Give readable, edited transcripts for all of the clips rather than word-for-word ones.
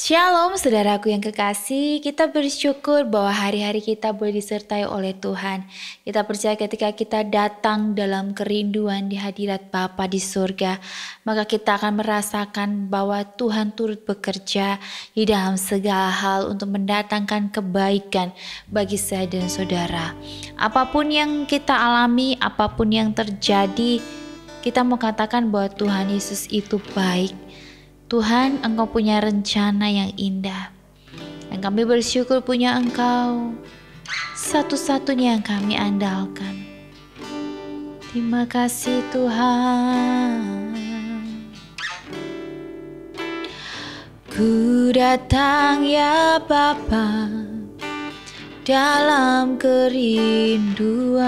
Shalom saudaraku yang kekasih, kita bersyukur bahwa hari-hari kita boleh disertai oleh Tuhan. Kita percaya ketika kita datang dalam kerinduan di hadirat Bapa di surga, maka kita akan merasakan bahwa Tuhan turut bekerja di dalam segala hal untuk mendatangkan kebaikan bagi saya dan saudara. Apapun yang kita alami, apapun yang terjadi, kita mau katakan bahwa Tuhan Yesus itu baik. Tuhan, Engkau punya rencana yang indah, dan kami bersyukur punya Engkau, satu-satunya yang kami andalkan. Terima kasih Tuhan. Ku datang ya Bapa dalam kerinduan,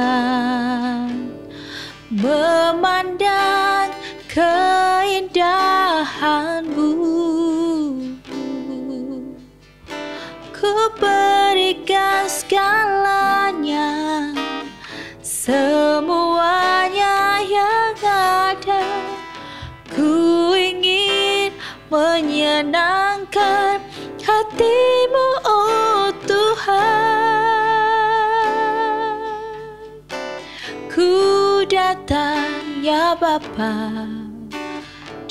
memandang keindahan-Mu. Ku berikan segalanya, semuanya yang ada. Ku ingin menyenangkan hati-Mu, oh Tuhan. Ku datang ya Bapa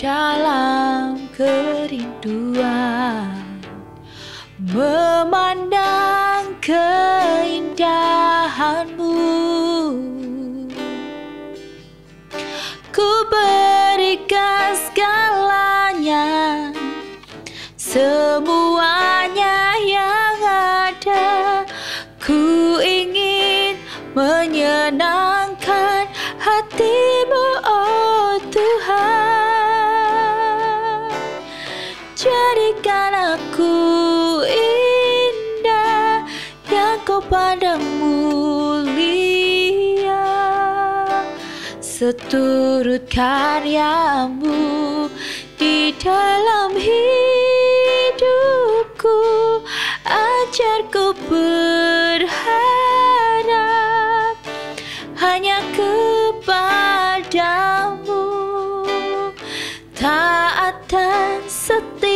dalam kerinduan, memandang keindahan-Mu. Ku berikan segalanya, semuanya yang ada. Ku ingin menyenangkan hati-Mu, oh Tuhan. Jadikan aku indah yang Kau pandang mulia, seturut karya-Mu di dalam hidupku. Ajarku berharap hanya kepadamu, taat dan setia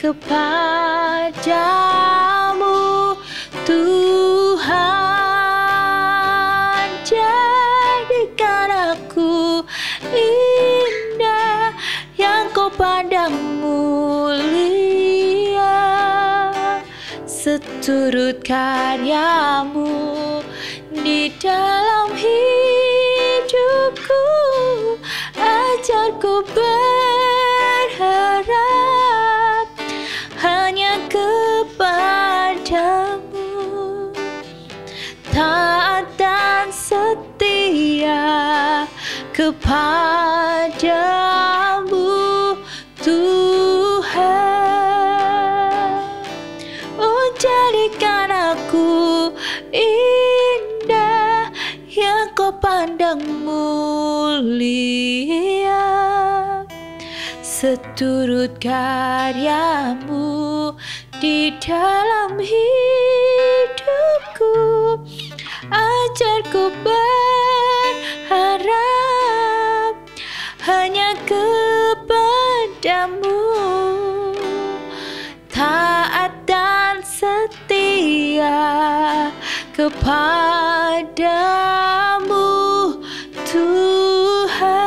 kepadamu Tuhan. Jadikan aku indah yang Kau pandang mulia, seturut karya-Mu di dalam hidupku. Ajarku berharap hanya kepadamu, taat dan setia kepadamu Tuhan. Oh, jadikan aku indah yang Kau pandang mulia, seturut karya-Mu di dalam hidupku. Ajarku berharap hanya kepadamu, taat dan setia kepadamu Tuhan.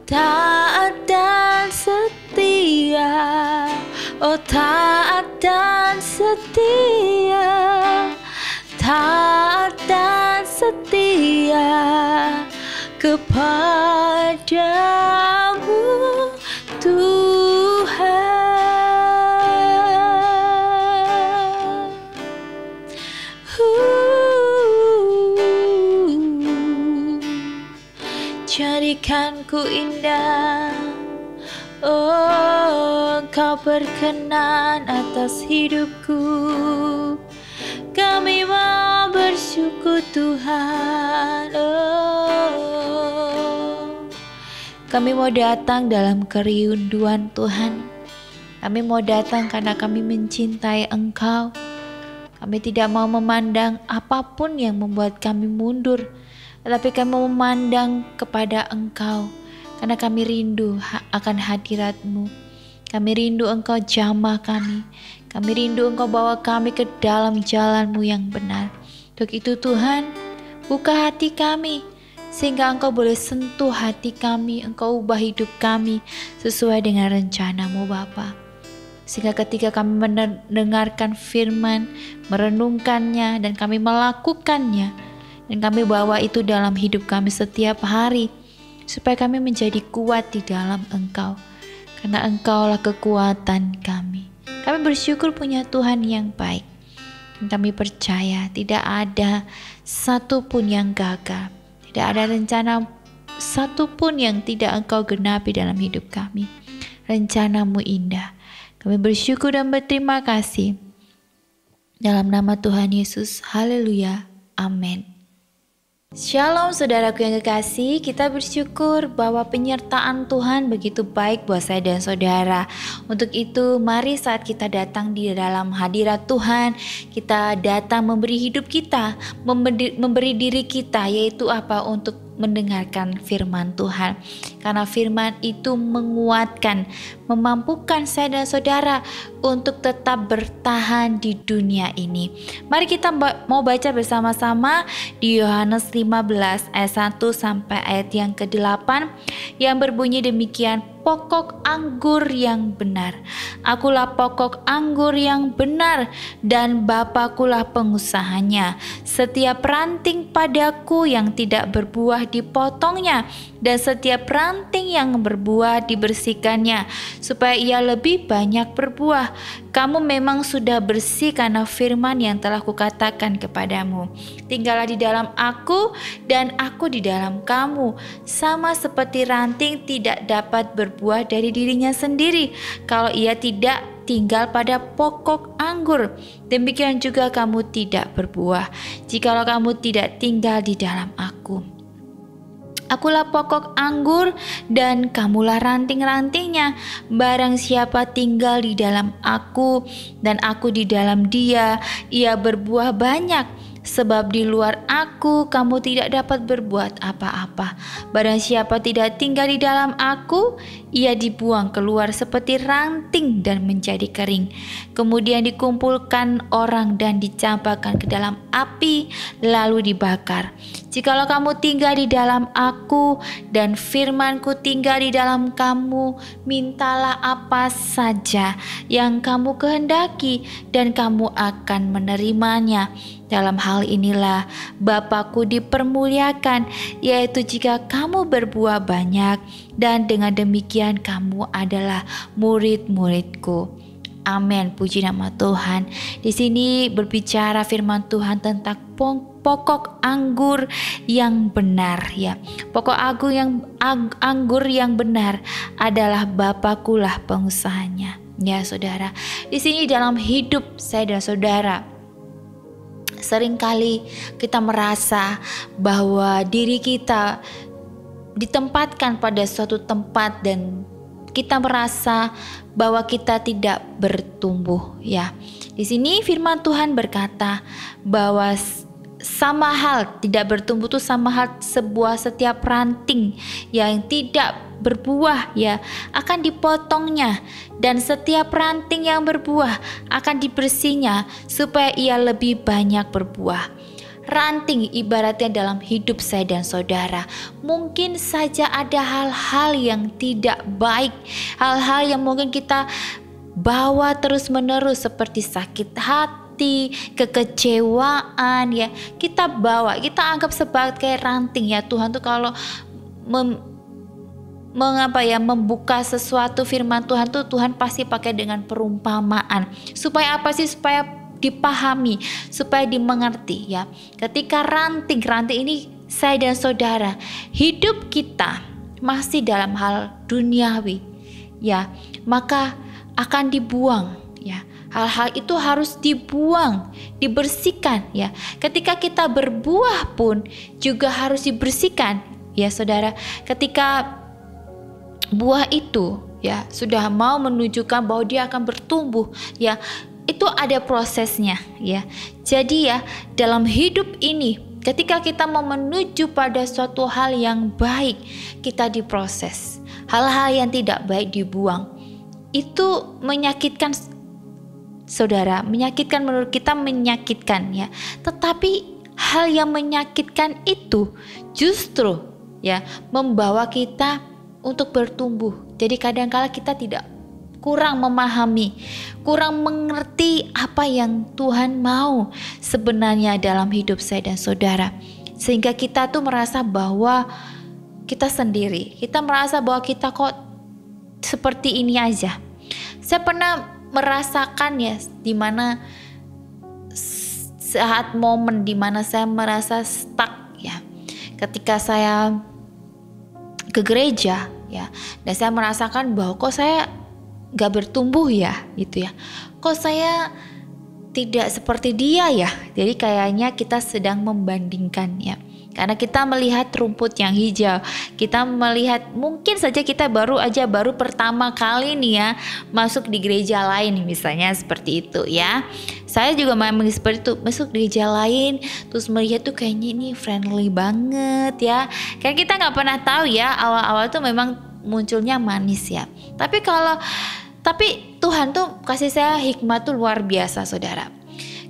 Taat dan setia, oh taat dan setia, taat dan setia kepadamu Tuhan. Jadikan ku indah, oh Engkau berkenan atas hidupku. Kami mau bersyukur Tuhan, oh kami mau datang dalam kerinduan Tuhan. Kami mau datang karena kami mencintai Engkau. Kami tidak mau memandang apapun yang membuat kami mundur, tetapi kami memandang kepada Engkau. karena kami rindu akan hadirat-Mu. Kami rindu Engkau jamah kami. Kami rindu Engkau bawa kami ke dalam jalan-Mu yang benar. Untuk itu Tuhan, buka hati kami, sehingga Engkau boleh sentuh hati kami, Engkau ubah hidup kami sesuai dengan rencana-Mu Bapa. Sehingga ketika kami mendengarkan firman, merenungkannya, dan kami melakukannya, dan kami bawa itu dalam hidup kami setiap hari, supaya kami menjadi kuat di dalam Engkau. Karena Engkaulah kekuatan kami. Kami bersyukur punya Tuhan yang baik. Dan kami percaya tidak ada satupun yang gagal. Tidak ada rencana satupun yang tidak Engkau genapi dalam hidup kami. Rencana-Mu indah. Kami bersyukur dan berterima kasih. Dalam nama Tuhan Yesus, haleluya, amin. Shalom saudaraku yang kekasih, kita bersyukur bahwa penyertaan Tuhan begitu baik buat saya dan saudara. Untuk itu mari saat kita datang di dalam hadirat Tuhan, kita datang memberi hidup kita, memberi diri kita, yaitu apa? Untuk mendengarkan firman Tuhan. Karena firman itu menguatkan, memampukan saya dan saudara untuk tetap bertahan di dunia ini. Mari kita mau baca bersama-sama di Yohanes 15 ayat 1 sampai ayat yang ke-8 yang berbunyi demikian. Pokok anggur yang benar. Akulah pokok anggur yang benar dan Bapakulah pengusahanya. Setiap ranting padaku yang tidak berbuah dipotongnya, dan setiap ranting yang berbuah dibersihkannya, supaya ia lebih banyak berbuah. Kamu memang sudah bersih karena firman yang telah kukatakan kepadamu. Tinggallah di dalam aku dan aku di dalam kamu. Sama seperti ranting tidak dapat berbuah dari dirinya sendiri kalau ia tidak tinggal pada pokok anggur, demikian juga kamu tidak berbuah jikalau kamu tidak tinggal di dalam aku. Akulah pokok anggur dan kamulah ranting-rantingnya. Barang siapa tinggal di dalam aku dan aku di dalam dia, ia berbuah banyak. Sebab di luar aku kamu tidak dapat berbuat apa-apa. Barang siapa tidak tinggal di dalam aku, ia dibuang keluar seperti ranting dan menjadi kering. Kemudian dikumpulkan orang dan dicampakkan ke dalam api, lalu dibakar. Jikalau kamu tinggal di dalam aku dan firmanku tinggal di dalam kamu, mintalah apa saja yang kamu kehendaki dan kamu akan menerimanya. Dalam hal inilah Bapakku dipermuliakan, yaitu jika kamu berbuah banyak, dan dengan demikian kamu adalah murid-muridku. Amin, puji nama Tuhan. Di sini berbicara firman Tuhan tentang pokok anggur yang benar, ya. Pokok anggur yang benar adalah Bapakulah pengusahanya. Ya, saudara. Di sini dalam hidup saya dan saudara, seringkali kita merasa bahwa diri kita ditempatkan pada suatu tempat dan kita merasa bahwa kita tidak bertumbuh, ya. Di sini firman Tuhan berkata bahwa sama hal tidak bertumbuh itu sama hal setiap ranting yang tidak berbuah, ya, akan dipotongnya, dan setiap ranting yang berbuah akan dibersihnya supaya ia lebih banyak berbuah. Ranting ibaratnya dalam hidup saya dan saudara, mungkin saja ada hal-hal yang tidak baik, hal-hal yang mungkin kita bawa terus-menerus seperti sakit hati, kekecewaan, ya, kita bawa, kita anggap sebagai ranting, ya. Tuhan tuh kalau membuka sesuatu firman Tuhan tuh Tuhan pasti pakai dengan perumpamaan. Supaya apa sih? Supaya dipahami, supaya dimengerti, ya. Ketika ranting ini saya dan saudara, hidup kita masih dalam hal duniawi, ya, maka akan dibuang, ya. Hal-hal itu harus dibuang, dibersihkan, ya. Ketika kita berbuah pun juga harus dibersihkan, ya, saudara. Ketika buah itu, ya, sudah mau menunjukkan bahwa dia akan bertumbuh, ya, itu ada prosesnya, ya. Jadi, ya, dalam hidup ini Ketika kita mau menuju pada suatu hal yang baik, kita diproses. Hal-hal yang tidak baik dibuang. Itu menyakitkan, saudara. Menyakitkan, menurut kita menyakitkan ya. Tetapi hal yang menyakitkan itu justru ya membawa kita untuk bertumbuh. Jadi kadang-kala kita tidak kurang memahami, kurang mengerti apa yang Tuhan mau sebenarnya dalam hidup saya dan saudara. Sehingga kita tuh merasa bahwa kita sendiri, kita merasa bahwa kita kok seperti ini aja. Saya pernah merasakan ya, dimana saat momen dimana saya merasa stuck ya, ketika saya ke gereja ya, dan saya merasakan bahwa kok saya gak bertumbuh ya gitu ya, kok saya tidak seperti dia ya. Jadi kayaknya kita sedang membandingkan ya, karena kita melihat rumput yang hijau, kita melihat mungkin saja kita baru pertama kali nih ya masuk di gereja lain misalnya seperti itu ya. Saya juga memang seperti itu, masuk di gereja lain terus melihat tuh kayaknya ini friendly banget ya. Kan kita nggak pernah tahu ya, awal-awal tuh memang munculnya manis ya. Tapi Tuhan tuh kasih saya hikmat tuh luar biasa, saudara.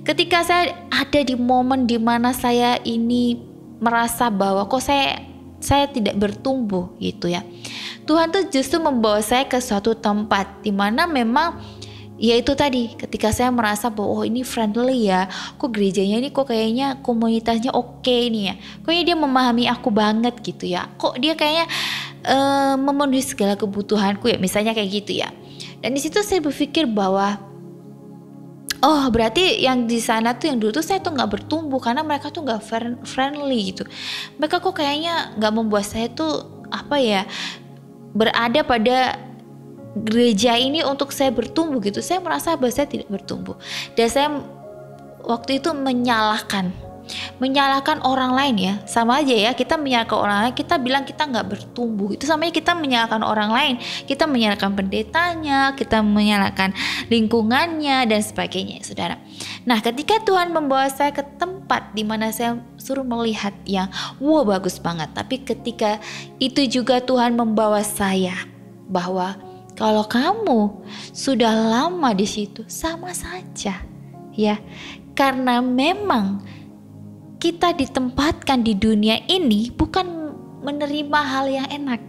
Ketika saya ada di momen dimana saya ini merasa bahwa kok saya tidak bertumbuh gitu ya, Tuhan tuh justru membawa saya ke suatu tempat dimana memang yaitu tadi, ketika saya merasa bahwa oh ini friendly ya, kok gerejanya ini kok kayaknya komunitasnya oke nih ya, kayaknya dia memahami aku banget gitu ya, kok dia kayaknya memenuhi segala kebutuhanku ya, misalnya kayak gitu ya. Dan di situ saya berpikir bahwa oh berarti yang di sana tuh yang dulu tuh saya tuh nggak bertumbuh karena mereka tuh nggak friendly gitu. Mereka kok kayaknya nggak membuat saya tuh apa ya, berada pada gereja ini untuk saya bertumbuh gitu. Saya merasa bahwa saya tidak bertumbuh, dan saya waktu itu menyalahkan orang lain ya. Sama aja ya, kita menyalahkan orang lain, kita bilang kita nggak bertumbuh, itu sama aja kita menyalahkan orang lain. Kita menyalahkan pendetanya, kita menyalahkan lingkungannya dan sebagainya, saudara. Nah, ketika Tuhan membawa saya ke tempat di mana saya suruh melihat yang wow bagus banget, tapi ketika itu juga Tuhan membawa saya bahwa kalau kamu sudah lama di situ sama saja ya, karena memang kita ditempatkan di dunia ini bukan menerima hal yang enak.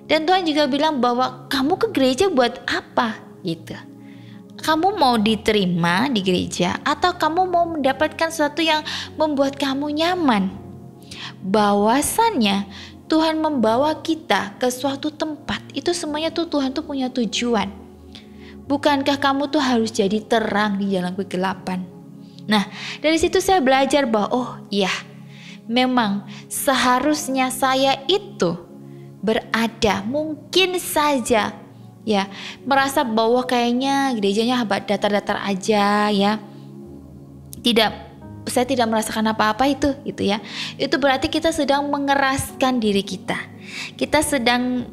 Dan Tuhan juga bilang bahwa kamu ke gereja buat apa gitu. Kamu mau diterima di gereja atau kamu mau mendapatkan sesuatu yang membuat kamu nyaman. Bahwasannya Tuhan membawa kita ke suatu tempat, itu semuanya tuh Tuhan tuh punya tujuan. Bukankah kamu tuh harus jadi terang di dalam kegelapan? Nah, dari situ saya belajar bahwa oh iya, memang seharusnya saya itu berada, mungkin saja ya, merasa bahwa kayaknya gerejanya datar-datar aja ya. Saya tidak merasakan apa-apa itu gitu ya. Itu berarti kita sedang mengeraskan diri kita. Kita sedang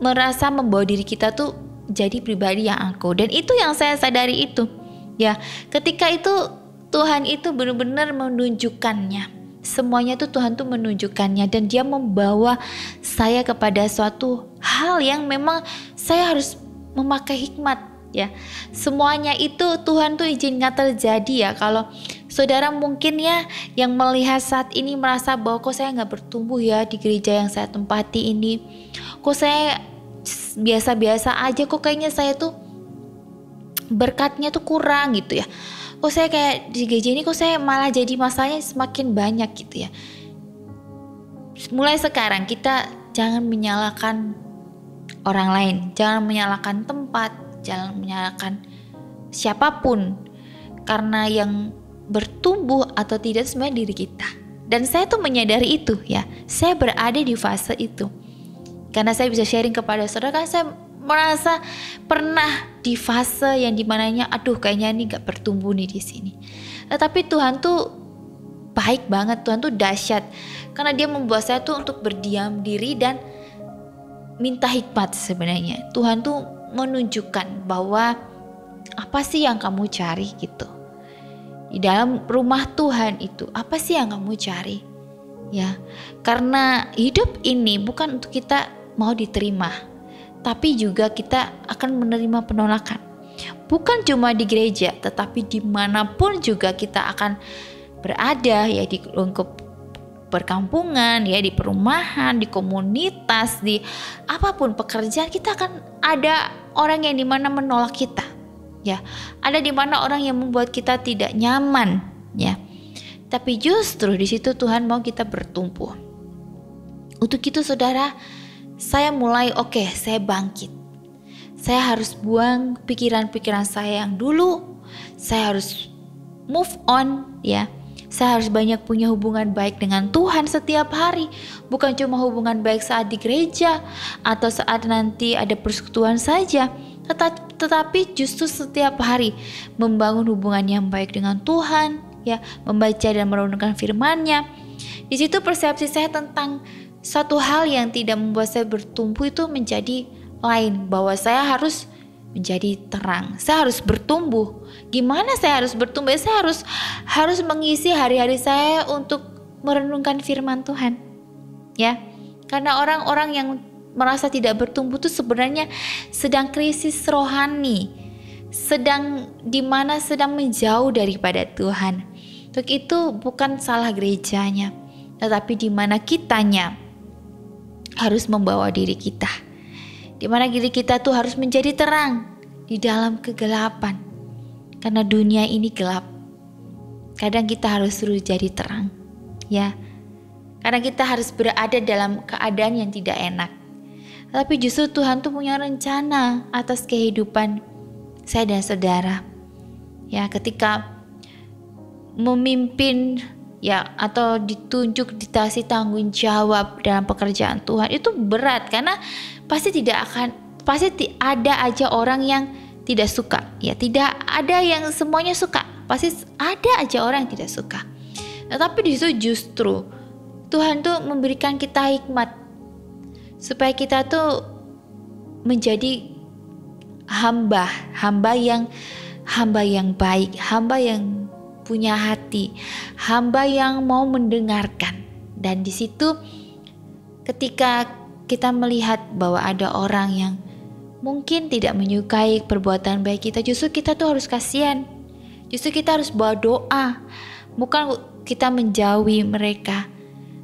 merasa membawa diri kita tuh jadi pribadi yang angkuh, dan itu yang saya sadari itu. Ya, ketika itu Tuhan itu benar-benar menunjukkannya. Semuanya tuh Tuhan tuh menunjukkannya, dan dia membawa saya kepada suatu hal yang memang saya harus memakai hikmat ya. Semuanya itu Tuhan tuh izinkan terjadi ya. Kalau saudara mungkin ya yang melihat saat ini merasa bahwa kok saya gak bertumbuh ya di gereja yang saya tempati ini, kok saya biasa-biasa aja, kok kayaknya saya tuh berkatnya tuh kurang gitu ya, kok saya kayak di gereja ini kok saya malah jadi masalahnya semakin banyak gitu ya. Mulai sekarang kita jangan menyalahkan orang lain, jangan menyalahkan tempat, jangan menyalahkan siapapun, karena yang bertumbuh atau tidak sebenarnya diri kita. Dan saya tuh menyadari itu ya, saya berada di fase itu. Karena saya bisa sharing kepada saudara, kan saya merasa pernah di fase yang dimananya aduh kayaknya ini gak bertumbuh nih di sini. Tetapi Tuhan tuh baik banget, Tuhan tuh dahsyat, karena dia membuat saya tuh untuk berdiam diri dan minta hikmat. Sebenarnya Tuhan tuh menunjukkan bahwa apa sih yang kamu cari gitu. Di dalam rumah Tuhan itu apa sih yang kamu cari? Ya, karena hidup ini bukan untuk kita mau diterima, tapi juga kita akan menerima penolakan. Bukan cuma di gereja, tetapi dimanapun juga kita akan berada, ya di lingkup perkampungan, ya di perumahan, di komunitas, di apapun pekerjaan, kita akan ada orang yang dimana menolak kita, ya. Ada dimana orang yang membuat kita tidak nyaman, ya. Tapi justru di situ Tuhan mau kita bertumbuh. Untuk itu saudara, saya mulai saya bangkit. Saya harus buang pikiran-pikiran saya yang dulu. Saya harus move on, ya. Saya harus banyak punya hubungan baik dengan Tuhan setiap hari. Bukan cuma hubungan baik saat di gereja atau saat nanti ada persekutuan saja, tetapi justru setiap hari membangun hubungan yang baik dengan Tuhan, ya, membaca dan merenungkan firman-Nya. Di situ persepsi saya tentang satu hal yang tidak membuat saya bertumbuh itu menjadi lain, bahwa saya harus menjadi terang, saya harus bertumbuh. Gimana saya harus bertumbuh? Saya harus mengisi hari-hari saya untuk merenungkan firman Tuhan, ya. Karena orang-orang yang merasa tidak bertumbuh itu sebenarnya sedang krisis rohani, sedang menjauh daripada Tuhan. Untuk itu bukan salah gerejanya, tetapi di mana kitanya harus membawa diri kita, di mana diri kita tuh harus menjadi terang di dalam kegelapan. Karena dunia ini gelap. Kadang kita harus terus jadi terang, ya. Karena kita harus berada dalam keadaan yang tidak enak. Tapi justru Tuhan tuh punya rencana atas kehidupan saya dan saudara. Ya, ketika memimpin, ya, atau ditunjuk, dikasih tanggung jawab dalam pekerjaan Tuhan itu berat, karena pasti ada aja orang yang tidak suka, ya. Tidak ada yang semuanya suka, pasti ada aja orang yang tidak suka. Tetapi di situ justru Tuhan tuh memberikan kita hikmat supaya kita tuh menjadi hamba yang baik, hamba yang punya hati, hamba yang mau mendengarkan. Dan di situ ketika kita melihat bahwa ada orang yang mungkin tidak menyukai perbuatan baik kita, justru kita tuh harus kasihan. Justru kita harus bawa doa. Bukan kita menjauhi mereka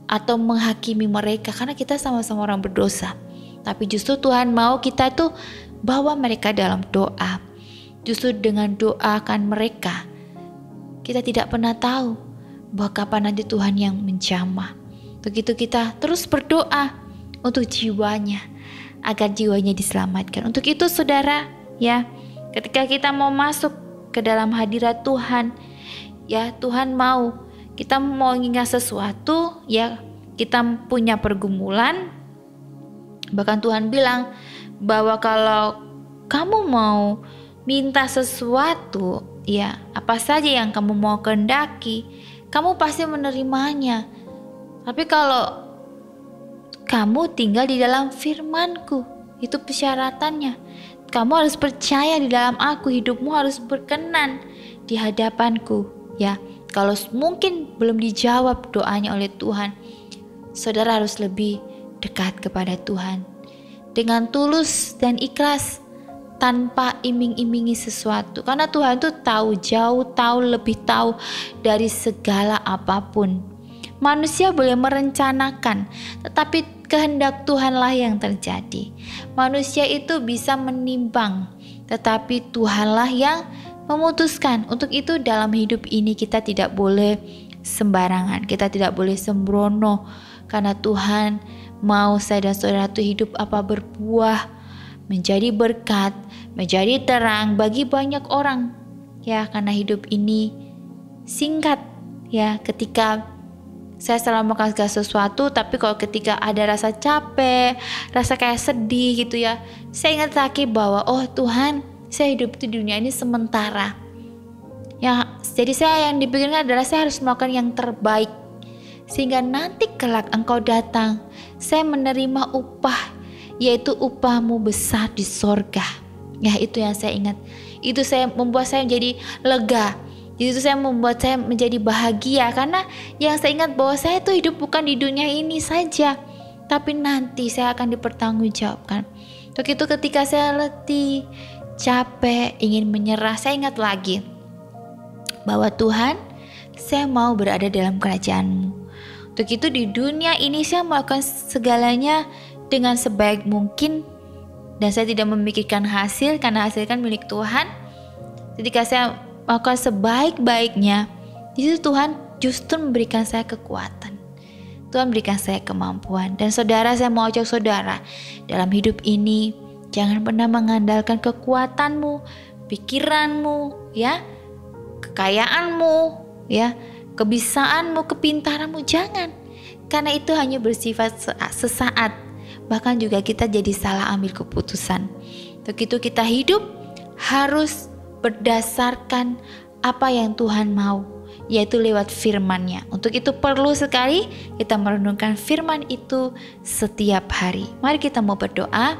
atau menghakimi mereka, karena kita sama-sama orang berdosa. Tapi justru Tuhan mau kita tuh bawa mereka dalam doa. Justru dengan doakan mereka, kita tidak pernah tahu bahwa kapan nanti Tuhan yang menjamah. Begitu kita terus berdoa untuk jiwanya, agar jiwanya diselamatkan. Untuk itu saudara, ya, ketika kita mau masuk ke dalam hadirat Tuhan, ya, Tuhan mau kita mau ingat sesuatu, ya, kita punya pergumulan. Bahkan Tuhan bilang bahwa kalau kamu mau minta sesuatu, ya, apa saja yang kamu mau kehendaki, kamu pasti menerimanya. Tapi kalau kamu tinggal di dalam firman-Ku, itu persyaratannya. Kamu harus percaya di dalam Aku, hidupmu harus berkenan di hadapan-Ku, ya. Kalau mungkin belum dijawab doanya oleh Tuhan, saudara harus lebih dekat kepada Tuhan dengan tulus dan ikhlas, tanpa iming-imingi sesuatu. Karena Tuhan itu lebih tahu dari segala apapun. Manusia boleh merencanakan, tetapi kehendak Tuhanlah yang terjadi. Manusia itu bisa menimbang, tetapi Tuhanlah yang memutuskan. Untuk itu dalam hidup ini kita tidak boleh sembarangan, kita tidak boleh sembrono, karena Tuhan mau saya dan saudara itu hidup berbuah, menjadi berkat, menjadi terang bagi banyak orang, ya. Karena hidup ini singkat, ya. Ketika saya selalu melakukan segala sesuatu, tapi kalau ketika ada rasa capek, rasa kayak sedih gitu, ya, saya ingat lagi bahwa Tuhan, saya hidup di dunia ini sementara, ya. Jadi saya yang dipikirkan adalah saya harus melakukan yang terbaik, sehingga nanti kelak Engkau datang, saya menerima upah, yaitu upahmu besar di sorga. Ya, itu yang saya ingat. Itu membuat saya menjadi lega, Itu saya membuat saya menjadi bahagia, karena yang saya ingat bahwa saya tuh hidup bukan di dunia ini saja, tapi nanti saya akan dipertanggungjawabkan. Untuk itu ketika saya letih, capek, ingin menyerah, saya ingat lagi bahwa Tuhan, saya mau berada dalam kerajaan-Mu. Untuk itu di dunia ini saya melakukan segalanya dengan sebaik mungkin, dan saya tidak memikirkan hasil, karena hasil kan milik Tuhan. Ketika saya melakukan sebaik-baiknya, di situ Tuhan justru memberikan saya kekuatan. Tuhan berikan saya kemampuan. Dan saudara, saya mau ajak saudara dalam hidup ini, jangan pernah mengandalkan kekuatanmu, pikiranmu, ya, kekayaanmu, ya, kebisaanmu, kepintaranmu. Jangan, karena itu hanya bersifat sesaat. Bahkan juga kita jadi salah ambil keputusan. Untuk itu kita hidup harus berdasarkan apa yang Tuhan mau, yaitu lewat firman-Nya. Untuk itu perlu sekali kita merenungkan firman itu setiap hari. Mari kita mau berdoa.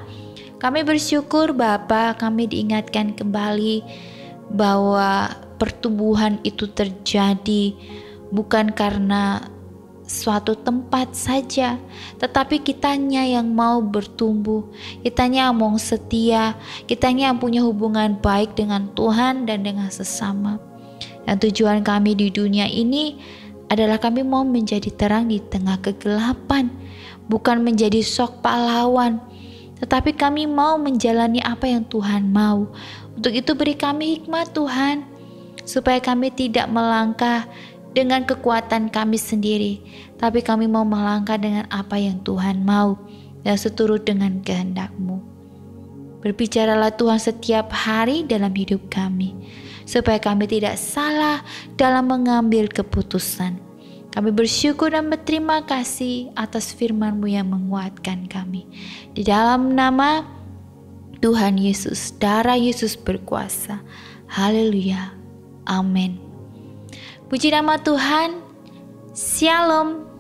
Kami bersyukur Bapa, kami diingatkan kembali bahwa pertumbuhan itu terjadi bukan karena suatu tempat saja, tetapi kitanya yang mau bertumbuh, kitanya yang mau setia, kitanya yang punya hubungan baik dengan Tuhan dan dengan sesama. Dan tujuan kami di dunia ini adalah kami mau menjadi terang di tengah kegelapan, bukan menjadi sok pahlawan, tetapi kami mau menjalani apa yang Tuhan mau. Untuk itu beri kami hikmat Tuhan, supaya kami tidak melangkah dengan kekuatan kami sendiri, tapi kami mau melangkah dengan apa yang Tuhan mau dan seturut dengan kehendak-Mu. Berbicaralah Tuhan setiap hari dalam hidup kami, supaya kami tidak salah dalam mengambil keputusan. Kami bersyukur dan berterima kasih atas firman-Mu yang menguatkan kami. Di dalam nama Tuhan Yesus, darah Yesus berkuasa. Haleluya. Amin. Puji nama Tuhan. Shalom.